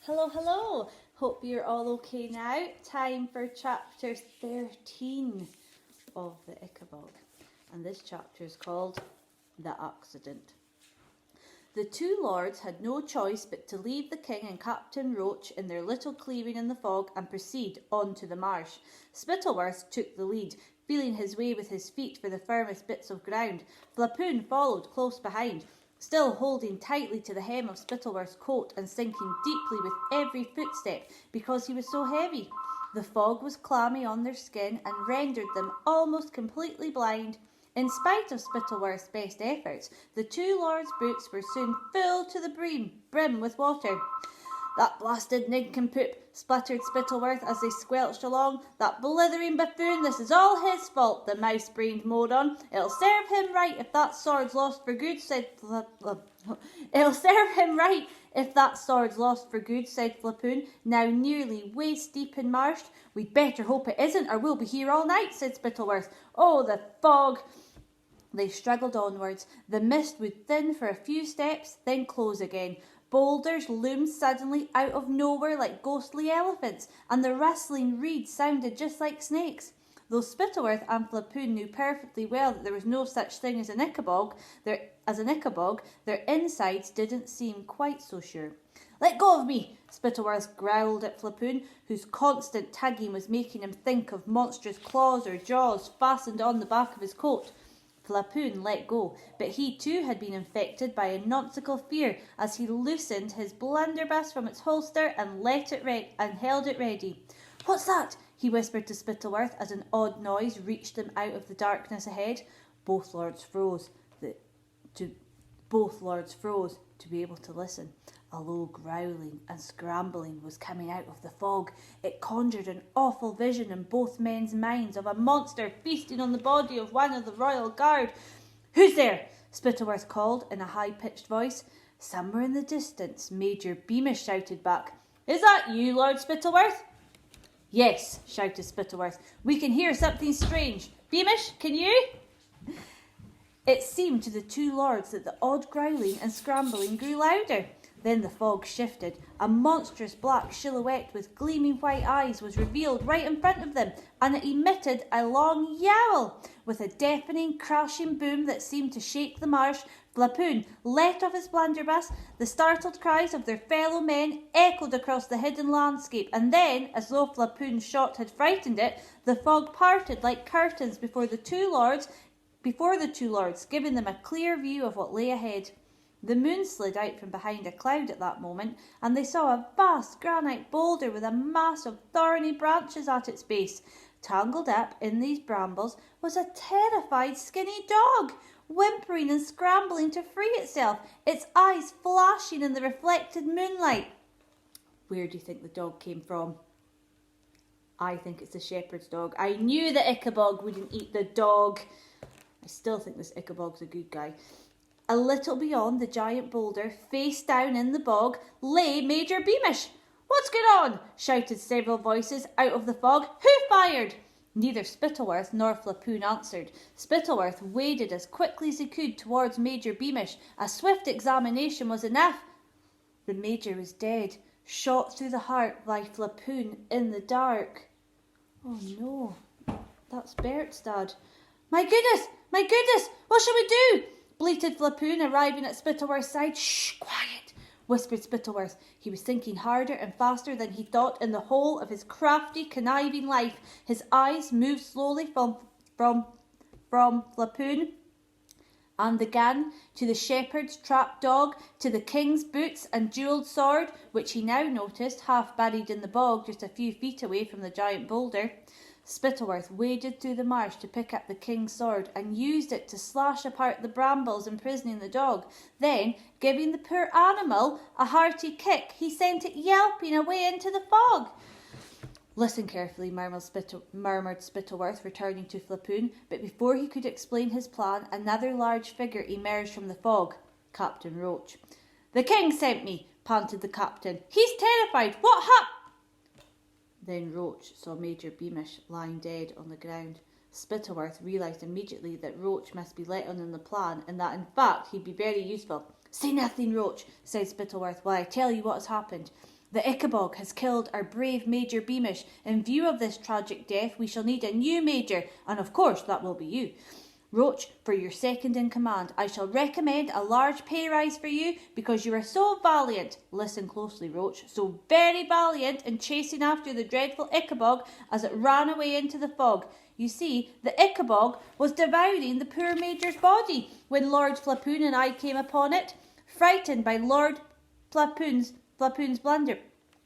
Hello, hello. Hope you're all okay now. Time for chapter 13 of the Ickabog. And this chapter is called The Accident. The two lords had no choice but to leave the king and Captain Roach in their little clearing in the fog and proceed on to the marsh. Spittleworth took the lead, feeling his way with his feet for the firmest bits of ground. Flapoon followed close behind, still holding tightly to the hem of Spittleworth's coat and sinking deeply with every footstep because he was so heavy. The fog was clammy on their skin and rendered them almost completely blind. In spite of Spittleworth's best efforts, the two lords' boots were soon filled to the brim with water. "That blasted nincompoop," spluttered Spittleworth as they squelched along. "That blithering buffoon, this is all his fault, the mouse-brained Modon. It'll serve him right if that sword's lost for good, said It'll serve him right if that sword's lost for good, said Flapoon, now nearly waist-deep in marsh. "We'd better hope it isn't, or we'll be here all night," said Spittleworth. "Oh, the fog!" They struggled onwards. The mist would thin for a few steps, then close again. Boulders loomed suddenly out of nowhere like ghostly elephants, and the rustling reeds sounded just like snakes. Though Spittleworth and Flapoon knew perfectly well that there was no such thing as an Ickabog, their insides didn't seem quite so sure. "Let go of me!" Spittleworth growled at Flapoon, whose constant tugging was making him think of monstrous claws or jaws fastened on the back of his coat. Flapoon let go, but he too had been infected by a nonsensical fear as he loosened his blunderbuss from its holster and held it ready. "What's that?" he whispered to Spittleworth as an odd noise reached them out of the darkness ahead. Both lords froze to be able to listen. A low growling and scrambling was coming out of the fog. It conjured an awful vision in both men's minds of a monster feasting on the body of one of the royal guard. "Who's there?" Spittleworth called in a high-pitched voice. Somewhere in the distance, Major Beamish shouted back. "Is that you, Lord Spittleworth?" "Yes," shouted Spittleworth. "We can hear something strange. Beamish, can you?" It seemed to the two lords that the odd growling and scrambling grew louder. Then the fog shifted. A monstrous black silhouette with gleaming white eyes was revealed right in front of them, and it emitted a long yowl. With a deafening, crashing boom that seemed to shake the marsh, Flapoon let off his blunderbuss. The startled cries of their fellow men echoed across the hidden landscape, and then, as though Flapoon's shot had frightened it, the fog parted like curtains before the two lords, giving them a clear view of what lay ahead. The moon slid out from behind a cloud at that moment, and they saw a vast granite boulder with a mass of thorny branches at its base. Tangled up in these brambles was a terrified skinny dog, whimpering and scrambling to free itself, its eyes flashing in the reflected moonlight. Where do you think the dog came from? I think it's the shepherd's dog. I knew the Ickabog wouldn't eat the dog. I still think this Ickabog's a good guy. A little beyond the giant boulder, face down in the bog, lay Major Beamish. "What's going on?" shouted several voices out of the fog. "Who fired?" Neither Spittleworth nor Flapoon answered. Spittleworth waded as quickly as he could towards Major Beamish. A swift examination was enough. The Major was dead, shot through the heart by Flapoon in the dark. "Oh no, that's Bert's dad." My goodness, what shall we do?" bleated Flapoon, arriving at Spittleworth's side. "Shh, quiet," whispered Spittleworth. He was thinking harder and faster than he thought in the whole of his crafty, conniving life. His eyes moved slowly from Flapoon and the gun to the shepherd's trapped dog, to the king's boots and jewelled sword, which he now noticed half buried in the bog just a few feet away from the giant boulder. Spittleworth waded through the marsh to pick up the king's sword and used it to slash apart the brambles imprisoning the dog. Then, giving the poor animal a hearty kick, he sent it yelping away into the fog. "Listen carefully," murmured Spittleworth, returning to Flapoon, but before he could explain his plan, another large figure emerged from the fog. Captain Roach. "The king sent me," panted the captain. "He's terrified. What happened?" Then Roach saw Major Beamish lying dead on the ground. Spittleworth realised immediately that Roach must be let on the plan, and that in fact he'd be very useful. "Say nothing, Roach," said Spittleworth, "while I tell you what has happened." The Ickabog has killed our brave Major Beamish. In view of this tragic death, we shall need a new Major, and of course that will be you. Roach, for your second in command, I shall recommend a large pay rise for you because you are so valiant. Listen closely, Roach. So very valiant in chasing after the dreadful Ickabog as it ran away into the fog. You see, the Ickabog was devouring the poor Major's body when Lord Flapoon and I came upon it. Frightened by Lord Flapoon's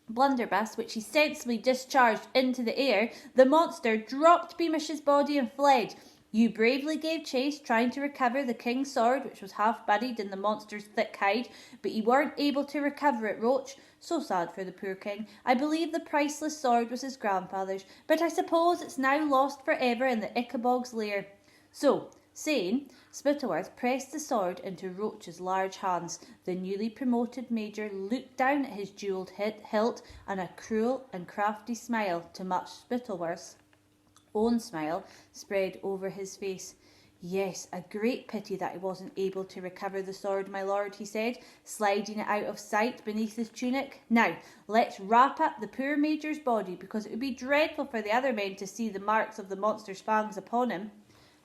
blunderbuss, which he sensibly discharged into the air, the monster dropped Beamish's body and fled. You bravely gave chase, trying to recover the king's sword, which was half buried in the monster's thick hide, but you weren't able to recover it, Roach. So sad for the poor king. I believe the priceless sword was his grandfather's, but I suppose it's now lost forever in the Ickabog's lair. So, saying, Spittleworth pressed the sword into Roach's large hands. The newly promoted Major looked down at his jewelled hilt, and a cruel and crafty smile, to match Spittleworth's own smile, spread over his face. Yes, a great pity that he wasn't able to recover the sword, my lord, he said, sliding it out of sight beneath his tunic. Now, let's wrap up the poor Major's body, because it would be dreadful for the other men to see the marks of the monster's fangs upon him.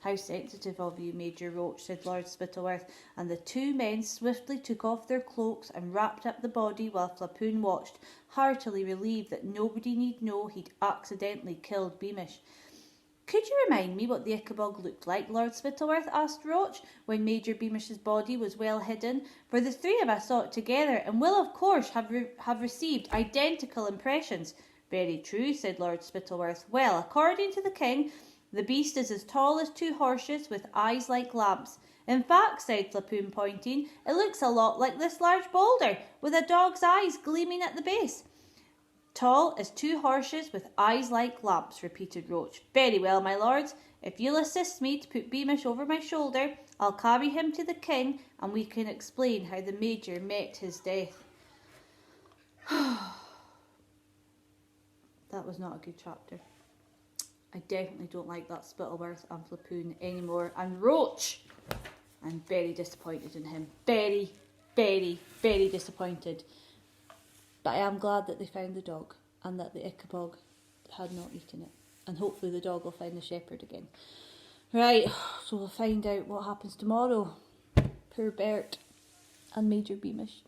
How sensitive of you, Major Roach, said Lord Spittleworth, and the two men swiftly took off their cloaks and wrapped up the body while Flapoon watched, heartily relieved that nobody need know he'd accidentally killed Beamish. Could you remind me what the Ickabog looked like, Lord Spittleworth? Asked Roach, when Major Beamish's body was well hidden. For the three of us saw it together, and will of course have received identical impressions. Very true, said Lord Spittleworth. Well, according to the king, the beast is as tall as two horses, with eyes like lamps. In fact, said Flapoon, pointing, it looks a lot like this large boulder, with a dog's eyes gleaming at the base. Tall as two horses with eyes like lamps, repeated Roach. Very well, my lords. If you'll assist me to put Beamish over my shoulder, I'll carry him to the king, and we can explain how the Major met his death. That was not a good chapter. I definitely don't like that Spittleworth and Flapoon anymore. And Roach, I'm very disappointed in him. Very, very, very disappointed. But I am glad that they found the dog and that the Ickabog had not eaten it. And hopefully the dog will find the shepherd again. Right, so we'll find out what happens tomorrow. Poor Bert and Major Beamish.